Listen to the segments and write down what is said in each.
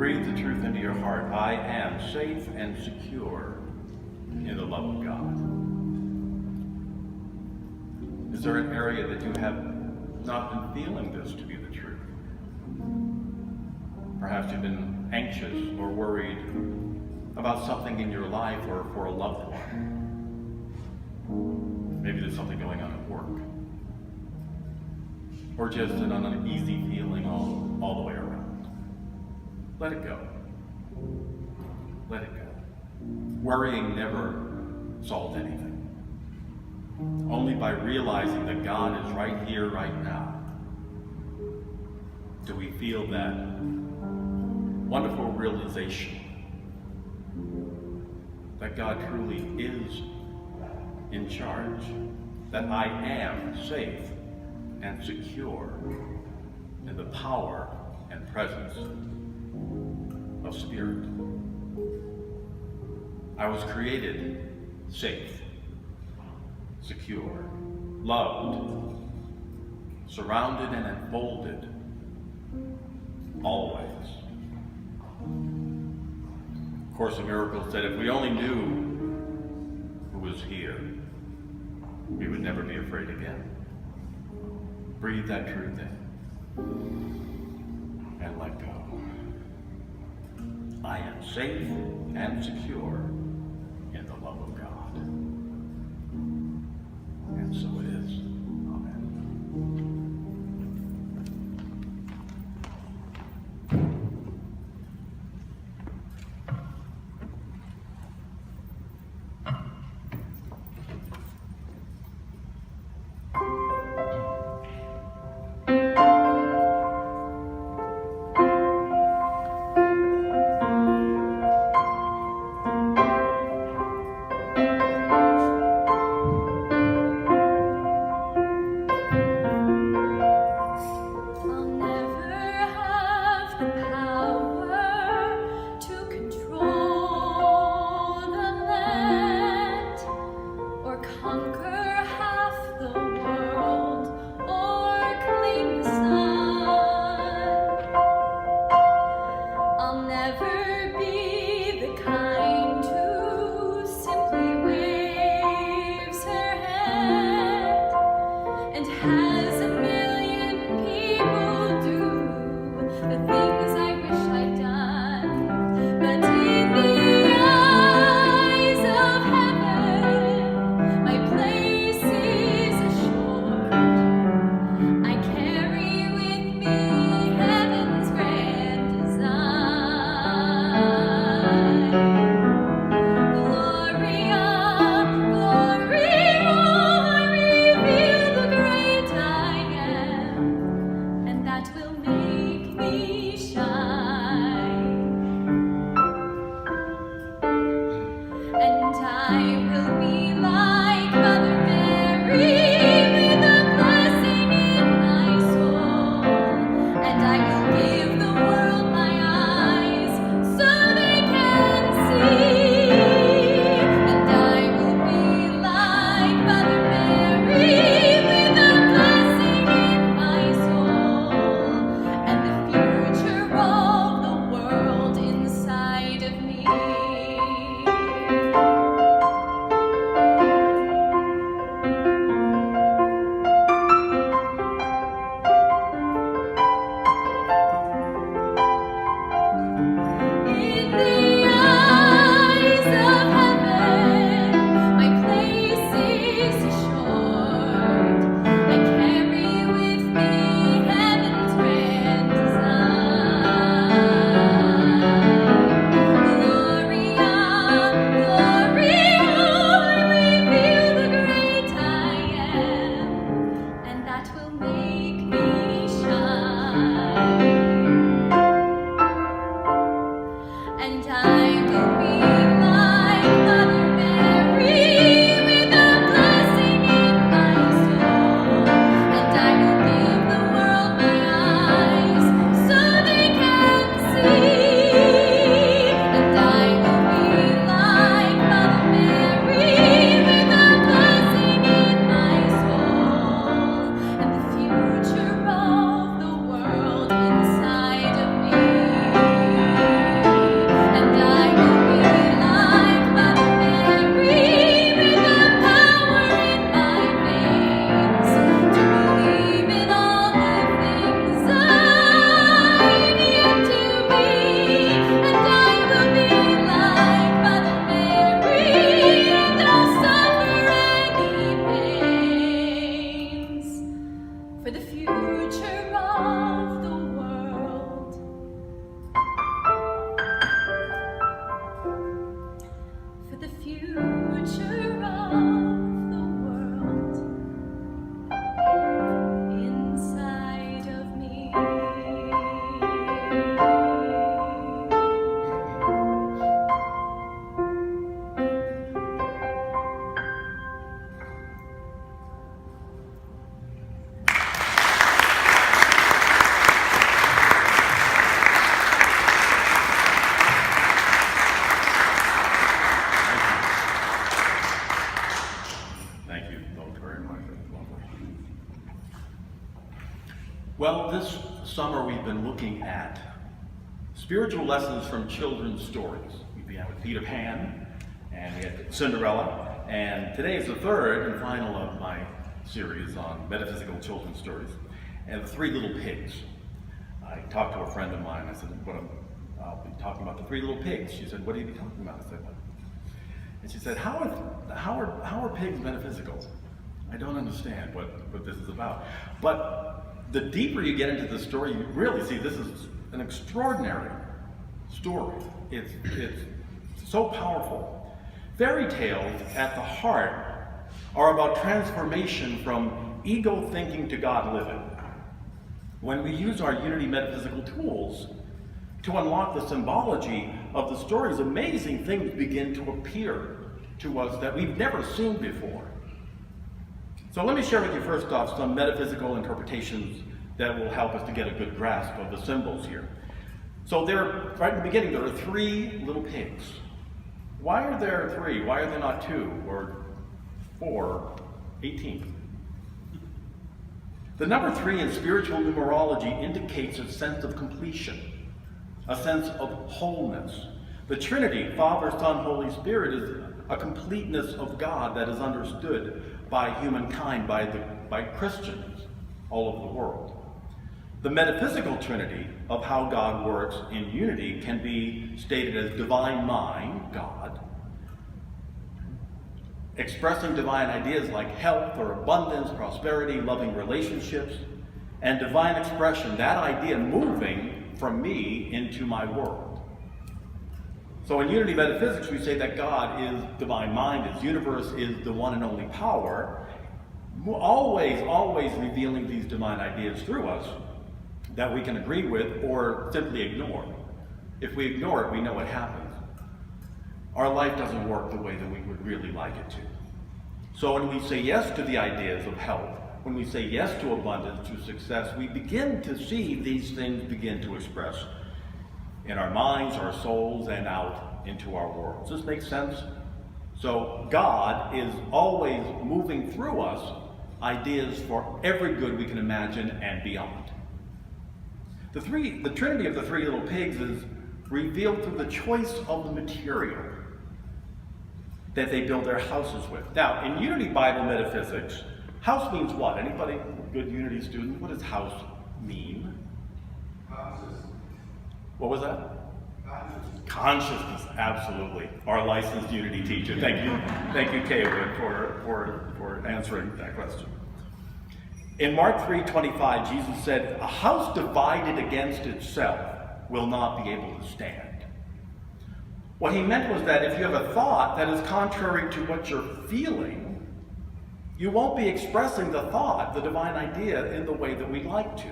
Breathe the truth into your heart. I am safe and secure in the love of God. Is there an area that you have not been feeling this to be the truth? Perhaps you've been anxious or worried about something in your life or for a loved one. Maybe there's something going on at work. Or just an uneasy feeling all the way around. Let it go. Let it go. Worrying never solves anything. Only by realizing that God is right here, right now, do we feel that wonderful realization that God truly is in charge, that I am safe and secure in the power and presence of Spirit. I was created safe, secure, loved, surrounded and enfolded, always. Course in Miracles said if we only knew who was here, we would never be afraid again. Breathe that truth in and let go. I am safe and secure in the love of God. And so it is. Amen. That will make me shine. been looking at spiritual lessons from children's stories. We began with Peter Pan, and we had Cinderella, and today is the third and final of my series on metaphysical children's stories, and the Three Little Pigs. I talked to a friend of mine. I said, I'll be talking about the Three Little Pigs. She said, what are you talking about? I said, what? And she said, how are pigs metaphysical? I don't understand what this is about. But the deeper you get into the story, you really see this is an extraordinary story. It's so powerful. Fairy tales at the heart are about transformation from ego thinking to God living. When we use our Unity metaphysical tools to unlock the symbology of the stories, amazing things begin to appear to us that we've never seen before. So let me share with you first off some metaphysical interpretations that will help us to get a good grasp of the symbols here. So right in the beginning, there are three little pigs. Why are there three? Why are there not 2 or 4, 18? The number 3 in spiritual numerology indicates a sense of completion, a sense of wholeness. The Trinity, Father, Son, Holy Spirit, is a completeness of God that is understood by humankind, by Christians all over the world. The metaphysical Trinity of how God works in unity can be stated as divine mind, God, expressing divine ideas like health or abundance, prosperity, loving relationships, and divine expression, that idea moving from me into my world. So in Unity Metaphysics, we say that God is divine mind, His universe is the one and only power, always revealing these divine ideas through us that we can agree with or simply ignore. If we ignore it, we know what happens. Our life doesn't work the way that we would really like it to. So when we say yes to the ideas of health, when we say yes to abundance, to success, we begin to see these things begin to express in our minds, our souls, and out into our world. Does this make sense? So God is always moving through us ideas for every good we can imagine and beyond. The Trinity of the Three Little Pigs is revealed through the choice of the material that they build their houses with. Now, in Unity Bible Metaphysics, house means what? Anybody, good Unity student, what does house mean? What was that? Consciousness, absolutely. Our licensed Unity teacher. Thank you, Katherine, for answering that question. In Mark 3:25, Jesus said, "A house divided against itself will not be able to stand." What he meant was that if you have a thought that is contrary to what you're feeling, you won't be expressing the thought, the divine idea, in the way that we'd like to.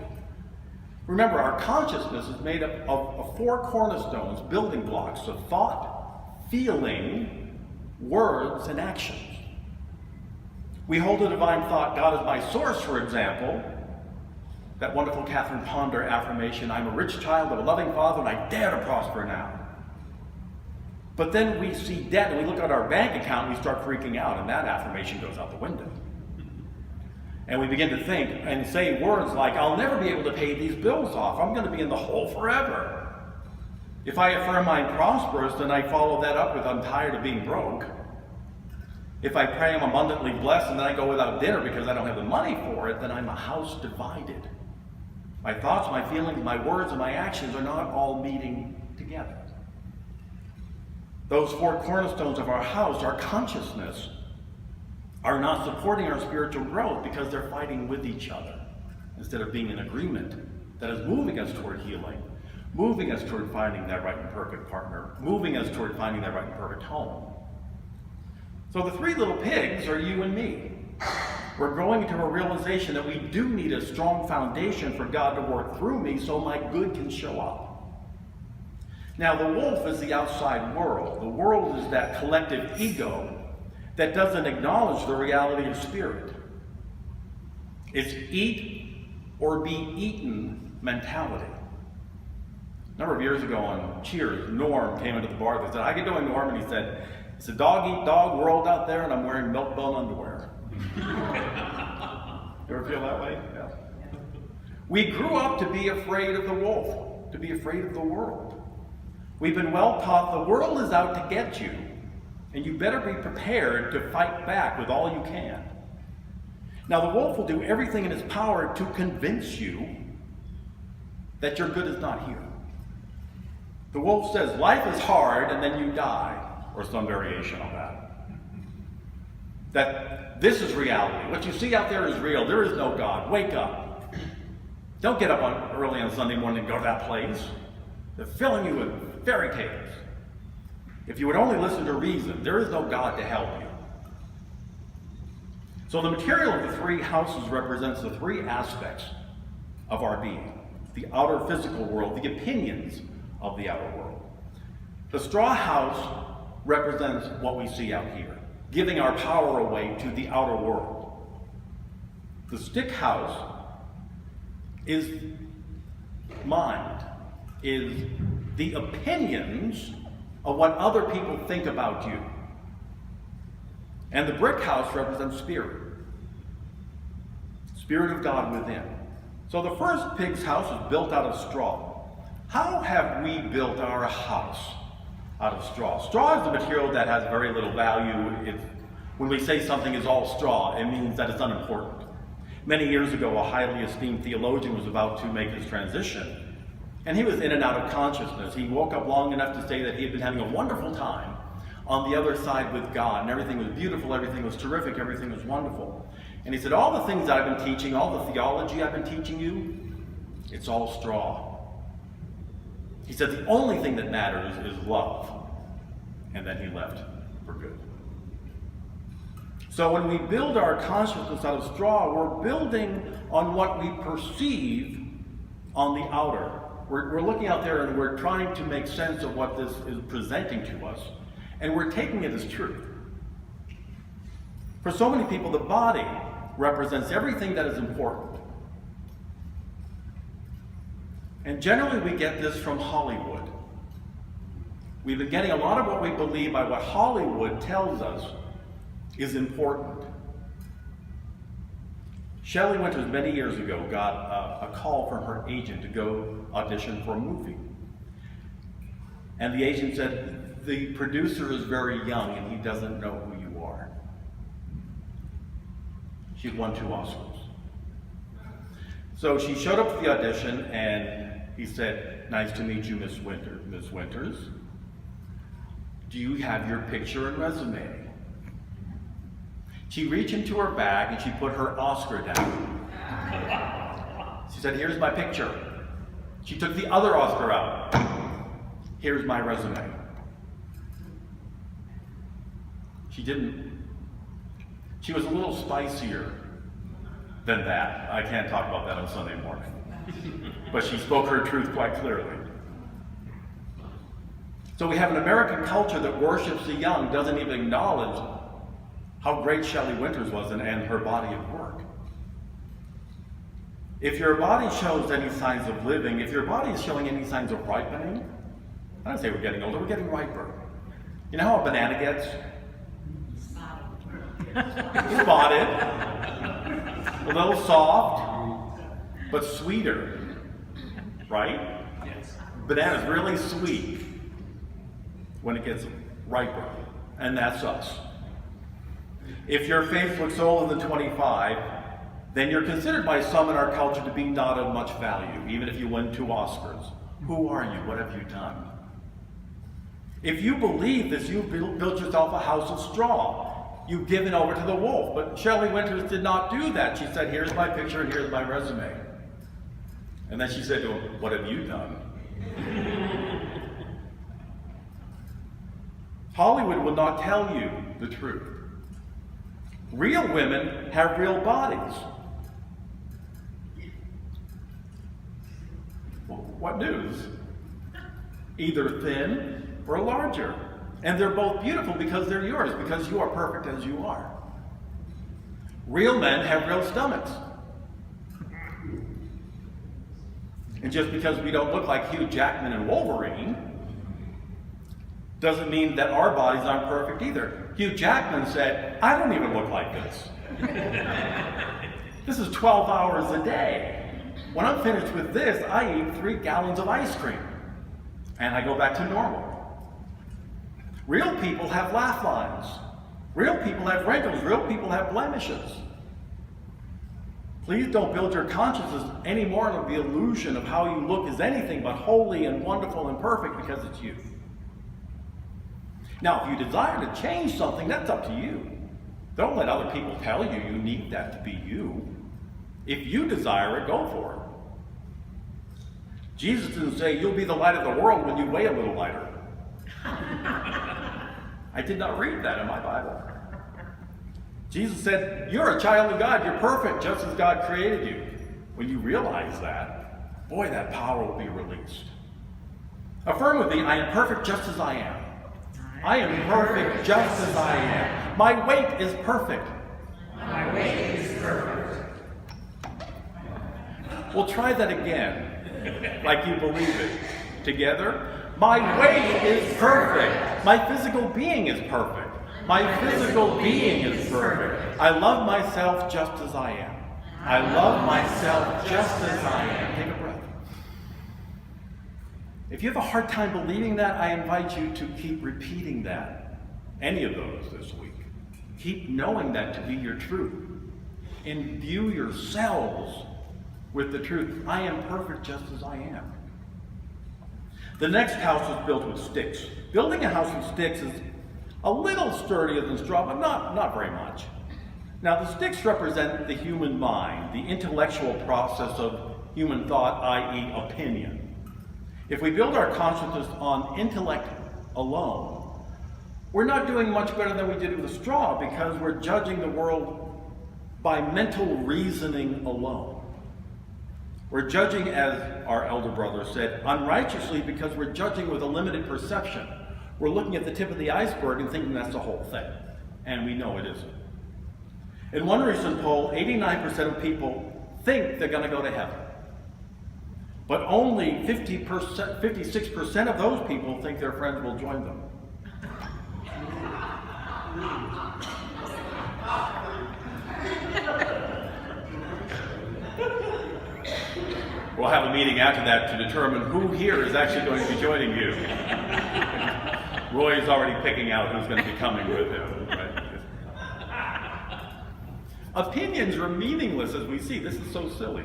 Remember, our consciousness is made up of 4 cornerstones, building blocks of thought, feeling, words, and actions. We hold a divine thought, God is my source, for example. That wonderful Katherine Ponder affirmation, I'm a rich child of a loving Father and I dare to prosper now. But then we see debt and we look at our bank account and we start freaking out, and that affirmation goes out the window. And we begin to think and say words like, I'll never be able to pay these bills off. I'm going to be in the hole forever. If I affirm I'm prosperous, then I follow that up with I'm tired of being broke. If I pray I'm abundantly blessed and then I go without dinner because I don't have the money for it, then I'm a house divided. My thoughts, my feelings, my words, and my actions are not all meeting together. Those 4 cornerstones of our house, our consciousness, are not supporting our spiritual growth because they're fighting with each other instead of being in agreement that is moving us toward healing, moving us toward finding that right and perfect partner, moving us toward finding that right and perfect home. So the 3 little pigs are you and me. We're growing into a realization that we do need a strong foundation for God to work through me so my good can show up. Now, the wolf is the outside world. The world is that collective ego that doesn't acknowledge the reality of spirit. It's eat or be eaten mentality. A number of years ago on Cheers, Norm came into the bar. They said, "How you doing, Norm?" And he said, "It's a dog-eat-dog world out there, and I'm wearing milk-bone underwear." You ever feel that way? Yeah. We grew up to be afraid of the wolf, to be afraid of the world. We've been well taught the world is out to get you, and you better be prepared to fight back with all you can. Now, the wolf will do everything in his power to convince you that your good is not here. The wolf says life is hard and then you die, or some variation on that. That this is reality. What you see out there is real. There is no God. Wake up. Don't get up early on Sunday morning and go to that place. They're filling you with fairy tales. If you would only listen to reason, there is no God to help you. So the material of the three houses represents the three aspects of our being. The outer physical world, the opinions of the outer world. The straw house represents what we see out here, giving our power away to the outer world. The stick house is mind, is the opinions of what other people think about you. And the brick house represents spirit. Spirit of God within. So the first pig's house is built out of straw. How have we built our house out of straw? Straw is a material that has very little value. When we say something is all straw, it means that it's unimportant. Many years ago, a highly esteemed theologian was about to make his transition, and he was in and out of consciousness. He woke up long enough to say that he had been having a wonderful time on the other side with God, and everything was beautiful, everything was terrific, everything was wonderful. And he said, all the things I've been teaching, all the theology I've been teaching you, it's all straw. He said, the only thing that matters is love. And then he left for good. So when we build our consciousness out of straw, we're building on what we perceive on the outer. We're looking out there and we're trying to make sense of what this is presenting to us. And we're taking it as truth. For so many people, the body represents everything that is important. And generally we get this from Hollywood. We've been getting a lot of what we believe by what Hollywood tells us is important. Shelley Winters many years ago got a call from her agent to go audition for a movie. And the agent said, the producer is very young and he doesn't know who you are. She'd won 2 Oscars. So she showed up to the audition and he said, nice to meet you, Miss Winters. Do you have your picture and resume? She reached into her bag and she put her Oscar down. She said, here's my picture. She took the other Oscar out. Here's my resume. She was a little spicier than that. I can't talk about that on Sunday morning. But she spoke her truth quite clearly. So we have an American culture that worships the young, doesn't even acknowledge how great Shelley Winters was and her body of work. If your body shows any signs of living, if your body is showing any signs of ripening, I don't say we're getting older, we're getting riper. You know how a banana gets? Spotted, a little soft, but sweeter, right? Yes. Banana's really sweet when it gets riper, and that's us. If your face looks older than 25, then you're considered by some in our culture to be not of much value, even if you win 2 Oscars. Who are you? What have you done? If you believe this, you've built yourself a house of straw. You've given over to the wolf. But Shelley Winters did not do that. She said, here's my picture and here's my resume. And then she said to him, what have you done? Hollywood will not tell you the truth. Real women have real bodies. Well, what news? Either thin or larger. And they're both beautiful because they're yours, because you are perfect as you are. Real men have real stomachs. And just because we don't look like Hugh Jackman and Wolverine, doesn't mean that our bodies aren't perfect either. Hugh Jackman said, I don't even look like this. This is 12 hours a day. When I'm finished with this, I eat 3 gallons of ice cream, and I go back to normal. Real people have laugh lines. Real people have wrinkles. Real people have blemishes. Please don't build your consciousness any more on the illusion of how you look is anything but holy and wonderful and perfect because it's you. Now, if you desire to change something, that's up to you. Don't let other people tell you you need that to be you. If you desire it, go for it. Jesus didn't say, you'll be the light of the world when you weigh a little lighter. I did not read that in my Bible. Jesus said, you're a child of God, you're perfect, just as God created you. When you realize that, boy, that power will be released. Affirm with me, I am perfect just as I am. I am perfect just as I am. My weight is perfect. My weight is perfect. We'll try that again, like you believe it. Together, my weight is perfect. My physical being is perfect. My physical being is perfect. I love myself just as I am. I love myself just as I am. Take a breath. If you have a hard time believing that, I invite you to keep repeating that. Any of those this week. Keep knowing that to be your truth. Imbue yourselves with the truth. I am perfect just as I am. The next house is built with sticks. Building a house with sticks is a little sturdier than straw, but not very much. Now, the sticks represent the human mind, the intellectual process of human thought, i.e. opinion. If we build our consciousness on intellect alone, we're not doing much better than we did with a straw because we're judging the world by mental reasoning alone. We're judging, as our elder brother said, unrighteously because we're judging with a limited perception. We're looking at the tip of the iceberg and thinking that's the whole thing, and we know it isn't. In one recent poll, 89% of people think they're going to go to heaven. But only 56% of those people think their friends will join them. We'll have a meeting after that to determine who here is actually going to be joining you. Roy is already picking out who's going to be coming with him. Right? Opinions are meaningless, as we see. This is so silly.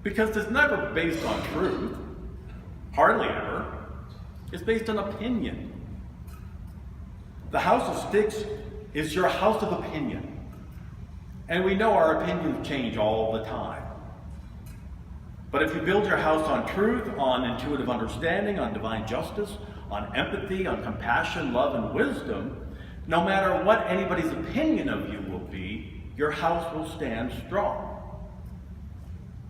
Because it's never based on truth. Hardly ever. It's based on opinion. The house of sticks is your house of opinion. And we know our opinions change all the time. But if you build your house on truth, on intuitive understanding, on divine justice, on empathy, on compassion, love, and wisdom, no matter what anybody's opinion of you will be, your house will stand strong.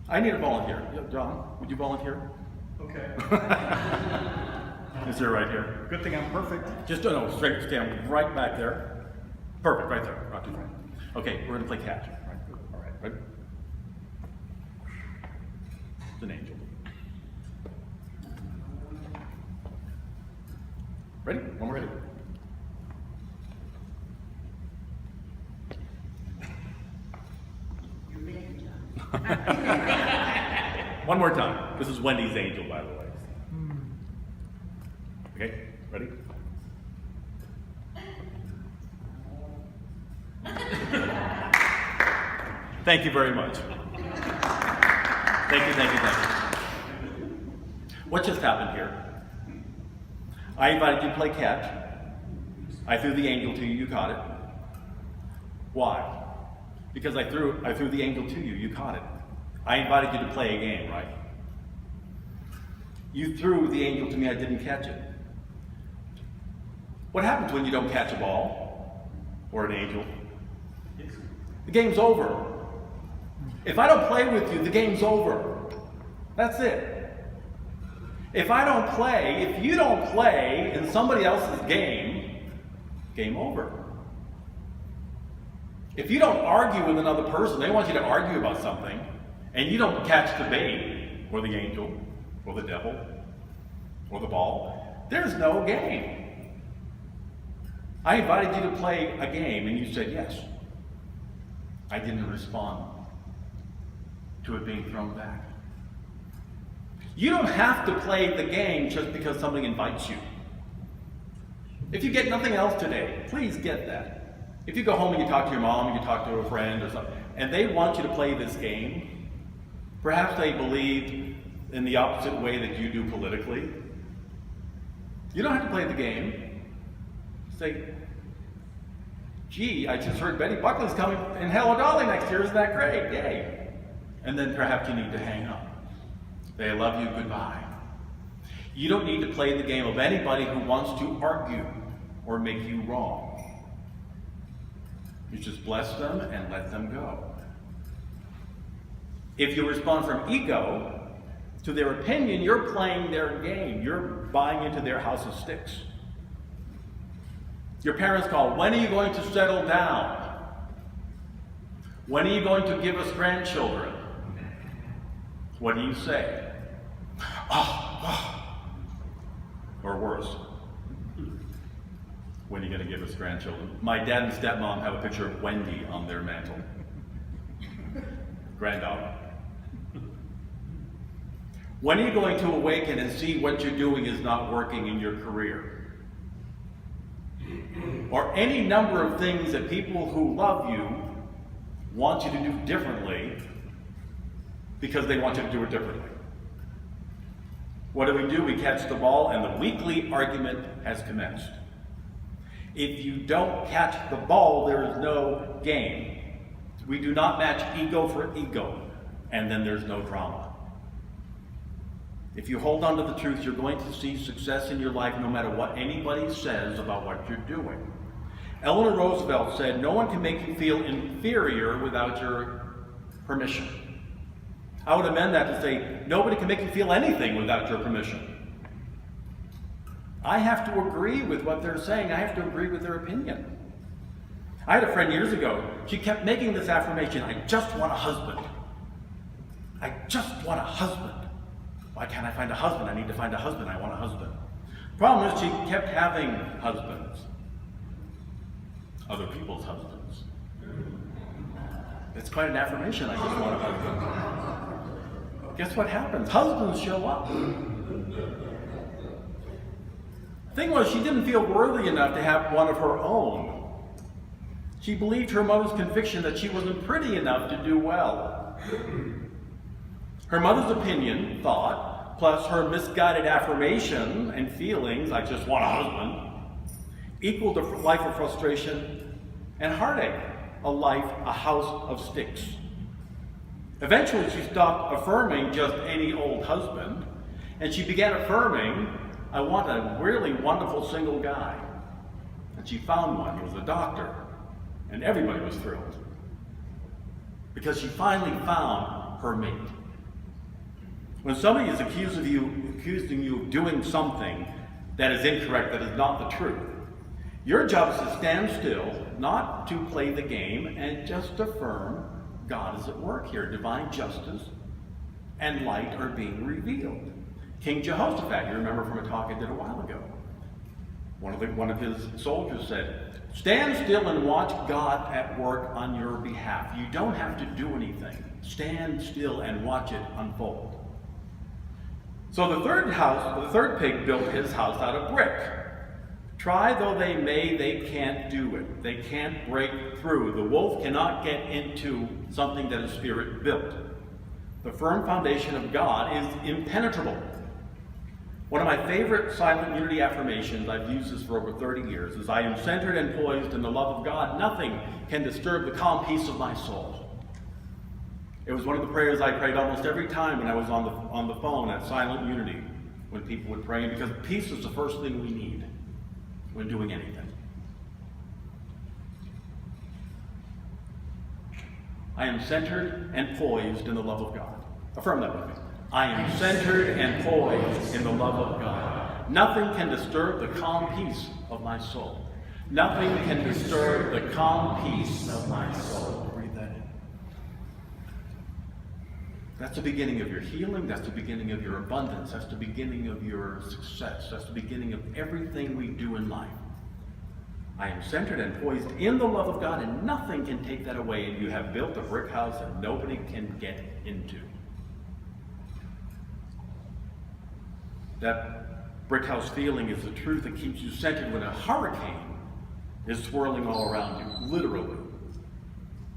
I need a volunteer. John, would you volunteer? Okay. Is there right here? Good thing I'm perfect. Just no, straight stand right back there. Perfect, right there. Not too far. Okay, we're going to play catch. Right, good. All right, ready? It's an angel. Ready? When we're ready. You're ready, John. One more time. This is Wendy's angel, by the way. Okay, ready? Thank you very much. Thank you, thank you, thank you. What just happened here? I invited you to play catch. I threw the angel to you, you caught it. Why? Because I threw the angel to you, you caught it. I invited you to play a game, right? You threw the angel to me, I didn't catch it. What happens when you don't catch a ball or an angel? The game's over. If I don't play with you, the game's over. That's it. If I don't play, if you don't play in somebody else's game, game over. If you don't argue with another person, they want you to argue about something, and you don't catch the bait, or the angel, or the devil, or the ball, there's no game. I invited you to play a game, and you said yes. I didn't respond. to it being thrown back. You don't have to play the game just because somebody invites you. If you get nothing else today, please get that. If you go home and you talk to your mom, and you talk to a friend or something, and they want you to play this game, perhaps they believe in the opposite way that you do politically. You don't have to play the game. Say, gee, I just heard Betty Buckley's coming in Hello Dolly next year. Isn't that great? Yay. And then perhaps you need to hang up. They love you, goodbye. You don't need to play the game of anybody who wants to argue or make you wrong. You just bless them and let them go. If you respond from ego to their opinion, you're playing their game. You're buying into their house of sticks. Your parents call, when are you going to settle down? When are you going to give us grandchildren? What do you say? Or worse, when are you going to give us grandchildren? My dad and stepmom have a picture of Wendy on their mantle. Granddaughter. When are you going to awaken and see what you're doing is not working in your career? Or any number of things that people who love you want you to do differently because they want you to do it differently. What do? We catch the ball and the weekly argument has commenced. If you don't catch the ball, there is no game. We do not match ego for ego, and then there's no drama. If you hold on to the truth, you're going to see success in your life no matter what anybody says about what you're doing. Eleanor Roosevelt said, no one can make you feel inferior without your permission. I would amend that to say, nobody can make you feel anything without your permission. I have to agree with what they're saying. I have to agree with their opinion. I had a friend years ago, she kept making this affirmation, I just want a husband. I just want a husband. Why can't I find a husband? I need to find a husband. I want a husband. Problem is she kept having husbands. Other people's husbands. It's quite an affirmation, I just want a husband. Guess what happens? Husbands show up. The thing was, she didn't feel worthy enough to have one of her own. She believed her mother's conviction that she wasn't pretty enough to do well. Her mother's opinion, thought, plus her misguided affirmation and feelings, I just want a husband, equaled a life of frustration and heartache, a house of sticks. Eventually, she stopped affirming just any old husband, and she began affirming, I want a really wonderful single guy. And she found one. He was a doctor, and everybody was thrilled because she finally found her mate. When somebody is accusing you of doing something that is incorrect, that is not the truth, your job is to stand still, not to play the game, and just affirm God is at work here. Divine justice and light are being revealed. King Jehoshaphat, you remember from a talk I did a while ago, one of his soldiers said, stand still and watch God at work on your behalf. You don't have to do anything. Stand still and watch it unfold. So the third pig built his house out of brick. Try though they may, they can't do it. They can't break through. The wolf cannot get into something that is spirit built. The firm foundation of God is impenetrable. One of my favorite silent unity affirmations, I've used this for over 30 years, is I am centered and poised in the love of God. Nothing can disturb the calm peace of my soul. It was one of the prayers I prayed almost every time when I was on the phone at Silent Unity, when people would pray, because peace is the first thing we need when doing anything. I am centered and poised in the love of God. Affirm that with me. I am centered and poised in the love of God. Nothing can disturb the calm peace of my soul. Nothing can disturb the calm peace of my soul. Breathe that in. That's the beginning of your healing. That's the beginning of your abundance. That's the beginning of your success. That's the beginning of everything we do in life. I am centered and poised in the love of God, and nothing can take that away, and you have built a brick house that nobody can get into. That brick house feeling is the truth that keeps you centered when a hurricane is swirling all around you, literally.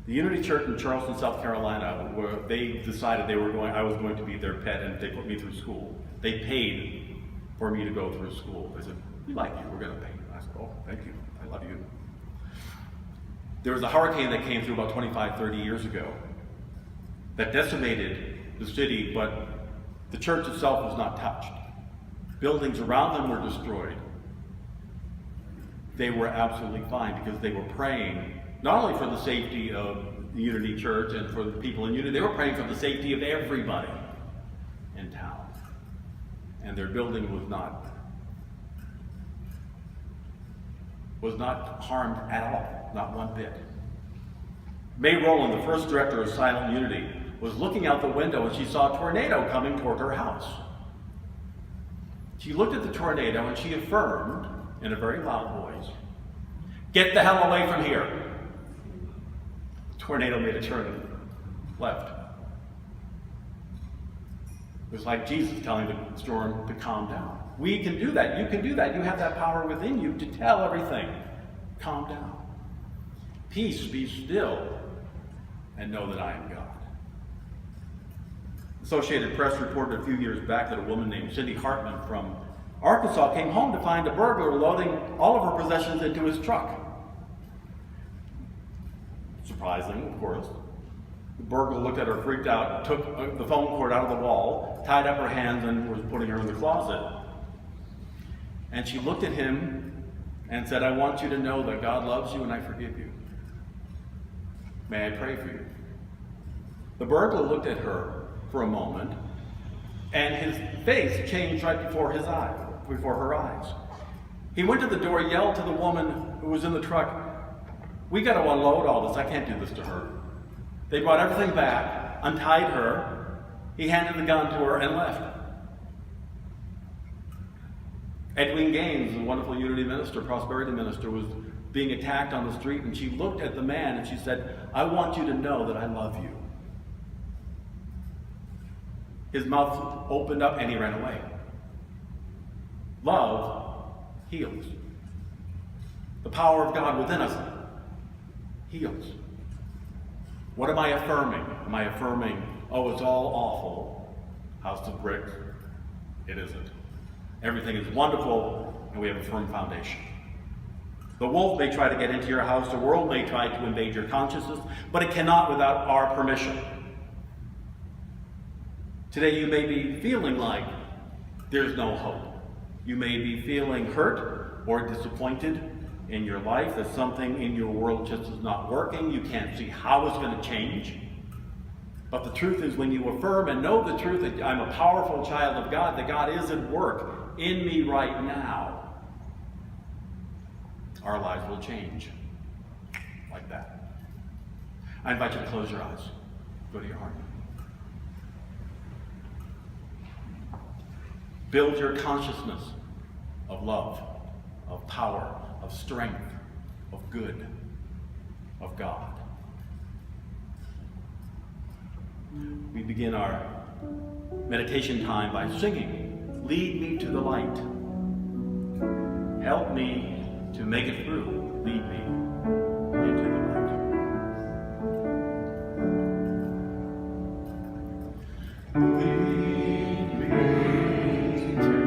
The Unity Church in Charleston, South Carolina, they decided I was going to be their pet, and they put me through school. They paid for me to go through school. They said, "We like you, we're going to pay you." I said, "Oh, thank you, I love you." There was a hurricane that came through about 25, 30 years ago that decimated the city, but the church itself was not touched. Buildings around them were destroyed. They were absolutely fine because they were praying not only for the safety of the Unity Church and for the people in Unity, they were praying for the safety of everybody in town. And their building was not harmed at all, not one bit. May Rowland, the first director of Silent Unity, was looking out the window and she saw a tornado coming toward her house. She looked at the tornado and she affirmed in a very loud voice, "Get the hell away from here." The tornado made a turn left. It was like Jesus telling the storm to calm down. We can do that. You can do that. You have that power within you to tell everything, calm down. Peace, be still, and know that I am God. Associated Press reported a few years back that a woman named Cindy Hartman from Arkansas came home to find a burglar loading all of her possessions into his truck. Surprising, of course. The burglar looked at her, freaked out, took the phone cord out of the wall, tied up her hands, and was putting her in the closet. And she looked at him and said, "I want you to know that God loves you and I forgive you. May I pray for you?" The burglar looked at her for a moment, and his face changed right before her eyes. He went to the door, yelled to the woman who was in the truck, "We got to unload all this. I can't do this to her." They brought everything back, untied her. He handed the gun to her and left. Edwin Gaines, a wonderful Unity minister, prosperity minister, was being attacked on the street, and she looked at the man and she said, "I want you to know that I love you." His mouth opened up and he ran away. Love heals. The power of God within us heals. What am I affirming? Am I affirming, oh, it's all awful, house of brick? It isn't. Everything is wonderful, and we have a firm foundation. The wolf may try to get into your house, the world may try to invade your consciousness, but it cannot without our permission. Today you may be feeling like there's no hope. You may be feeling hurt or disappointed in your life, that something in your world just is not working. You can't see how it's going to change. But the truth is, when you affirm and know the truth that I'm a powerful child of God, that God is at work in me right now, our lives will change like that. I invite you to close your eyes. Go to your heart. Build your consciousness of love, of power, of strength, of good, of God. We begin our meditation time by singing, "Lead me to the light. Help me to make it through. Lead me into the light." Lead me to the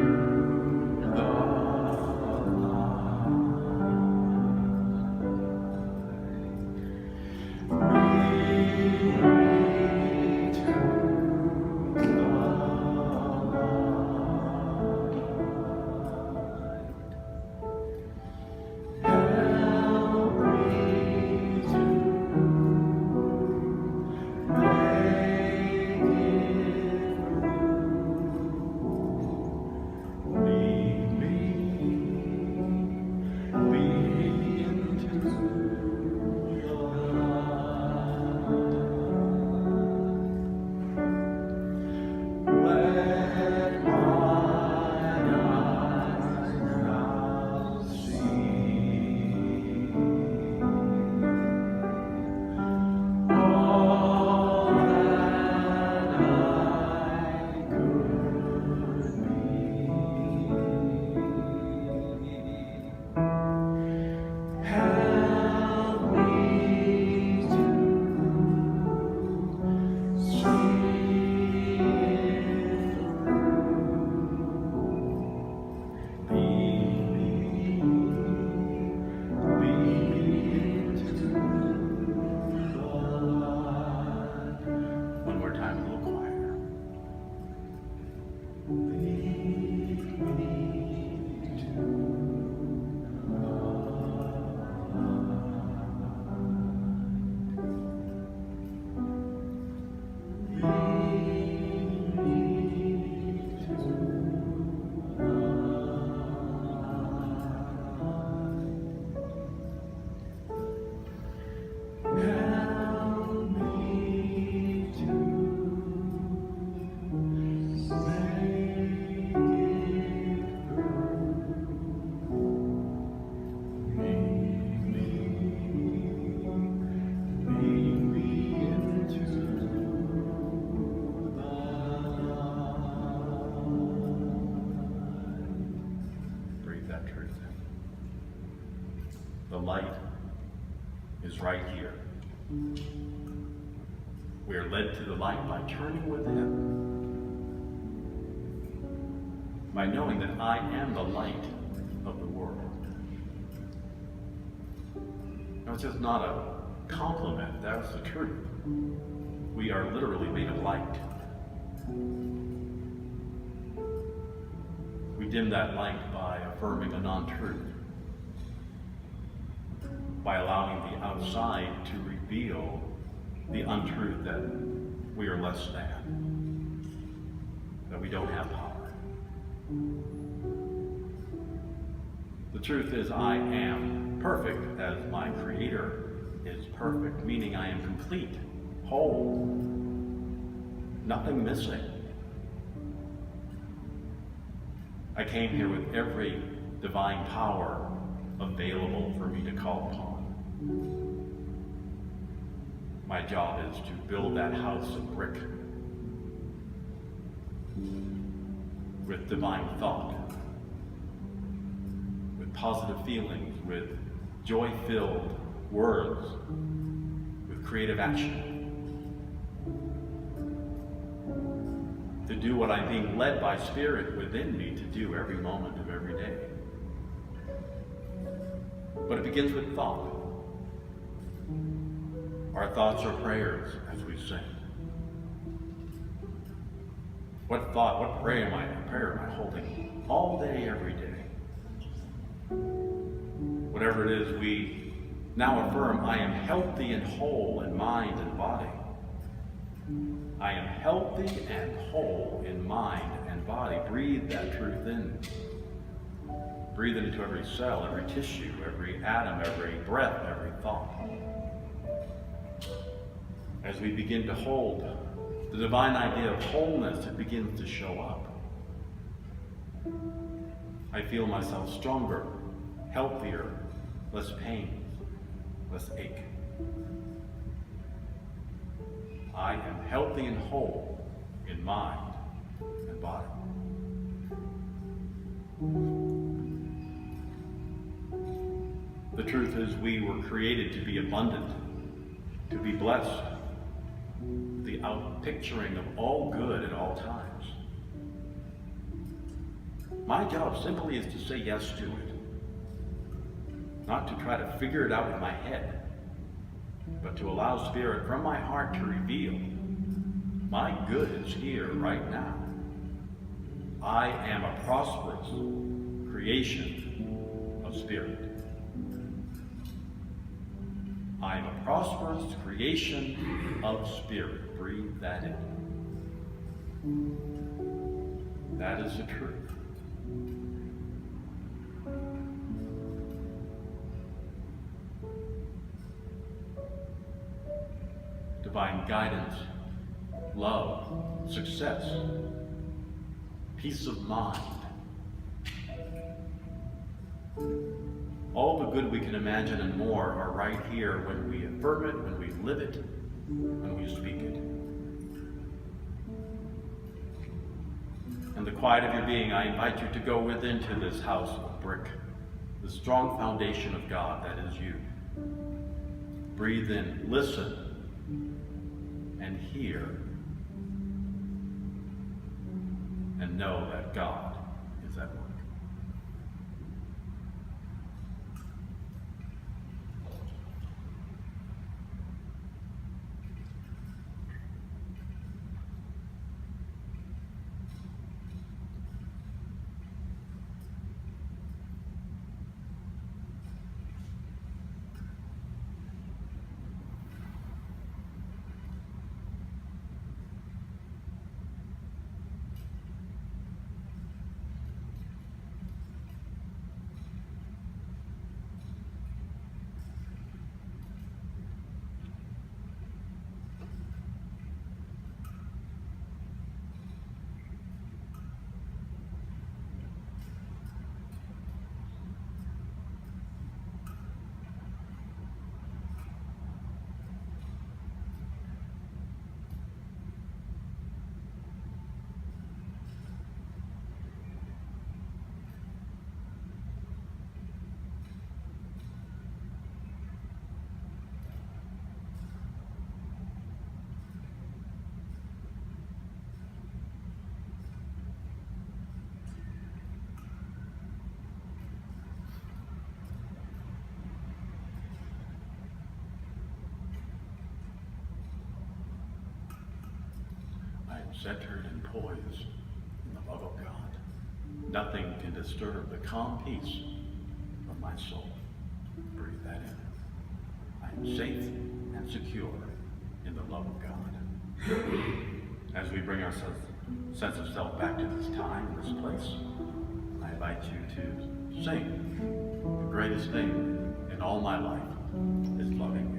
The light is right here. We are led to the light by turning within, by knowing that I am the light of the world. Now, it's just not a compliment, that's the truth. We are literally made of light. We dim that light by affirming a non-truth, by allowing the outside to reveal the untruth that we are less than, that we don't have power. The truth is, I am perfect as my Creator is perfect, meaning I am complete, whole, nothing missing. I came here with every divine power available for me to call upon. My job is to build that house of brick with divine thought, with positive feelings, with joy-filled words, with creative action. To do what I'm being led by Spirit within me to do every moment of every day. But it begins with thought. Our thoughts are prayers, as we sing. What thought, what prayer am I holding all day, every day? Whatever it is, we now affirm, I am healthy and whole in mind and body. I am healthy and whole in mind and body. Breathe that truth in. Breathe it into every cell, every tissue, every atom, every breath, every thought. As we begin to hold the divine idea of wholeness, it begins to show up. I feel myself stronger, healthier, less pain, less ache. I am healthy and whole in mind and body. The truth is, we were created to be abundant, to be blessed, the outpicturing of all good at all times. My job simply is to say yes to it, not to try to figure it out with my head, but to allow Spirit from my heart to reveal my good is here right now. I am a prosperous creation of Spirit. I am a prosperous creation of Spirit. Breathe that in. That is the truth. Divine guidance, love, success, peace of mind. All the good we can imagine and more are right here when we affirm it, when we live it, when we speak it. In the quiet of your being, I invite you to go within to this house of brick, the strong foundation of God that is you. Breathe in, listen, and hear, and know that God is at work. am centered and poised in the love of God. Nothing can disturb the calm peace of my soul. Breathe that in. I am safe and secure in the love of God. As we bring our sense of self back to this time, this place, I invite you to sing. The greatest thing in all my life is loving you.